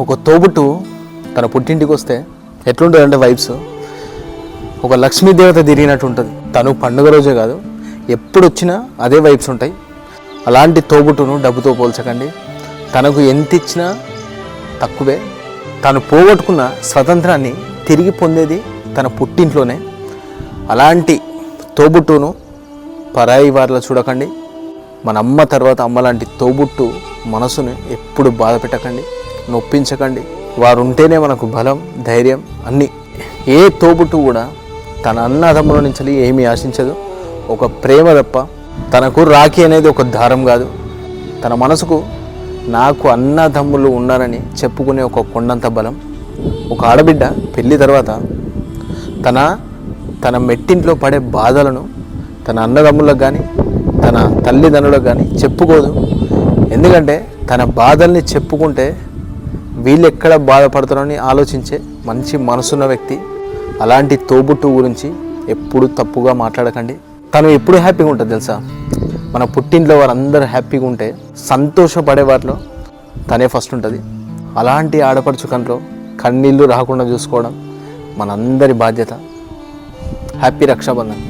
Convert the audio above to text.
ఒక తోబుట్టు తన పుట్టింటికి వస్తే ఎట్లుంటుంది అంటే వైబ్స్ ఒక లక్ష్మీదేవత తిరిగినట్టు ఉంటుంది. తను పండుగ రోజే కాదు, ఎప్పుడు వచ్చినా అదే వైబ్స్ ఉంటాయి. అలాంటి తోబుట్టును డబ్బుతో పోల్చకండి. తనకు ఎంత ఇచ్చినా తక్కువే. తను పోగొట్టుకున్న స్వతంత్రాన్ని తిరిగి పొందేది తన పుట్టింట్లోనే. అలాంటి తోబుట్టును పరాయి వారిలో చూడకండి. మన అమ్మ తర్వాత అమ్మ లాంటి తోబుట్టు మనసుని ఎప్పుడు బాధ పెట్టకండి, నొప్పించకండి. వారు ఉంటేనే మనకు బలం, ధైర్యం అన్నీ. ఏ తోబుట్టు కూడా తన అన్నదమ్ముల నుంచి ఏమీ ఆశించదు, ఒక ప్రేమ తప్ప. తనకు రాఖీ అనేది ఒక దారం కాదు, తన మనసుకు నాకు అన్నదమ్ములు ఉన్నారని చెప్పుకునే ఒక కొండంత బలం. ఒక ఆడబిడ్డ పెళ్ళి తర్వాత తన మెట్టింట్లో పడే బాధలను తన అన్నదమ్ములకు కానీ తన తల్లిదండ్రులకు కానీ చెప్పుకోదు. ఎందుకంటే తన బాధల్ని చెప్పుకుంటే వీళ్ళు ఎక్కడ బాధపడతారని ఆలోచించే మంచి మనసున్న వ్యక్తి. అలాంటి తోబుట్టు గురించి ఎప్పుడు తప్పుగా మాట్లాడకండి. తను ఎప్పుడు హ్యాపీగా ఉంటుంది తెలుసా? మన పుట్టింట్లో వారందరూ హ్యాపీగా ఉంటే సంతోషపడే వారిలో తనే ఫస్ట్ ఉంటుంది. అలాంటి ఆడపడుచు కంట్లో కన్నీళ్ళు రాకుండా చూసుకోవడం మనందరి బాధ్యత. హ్యాపీ రక్షాబంధన్.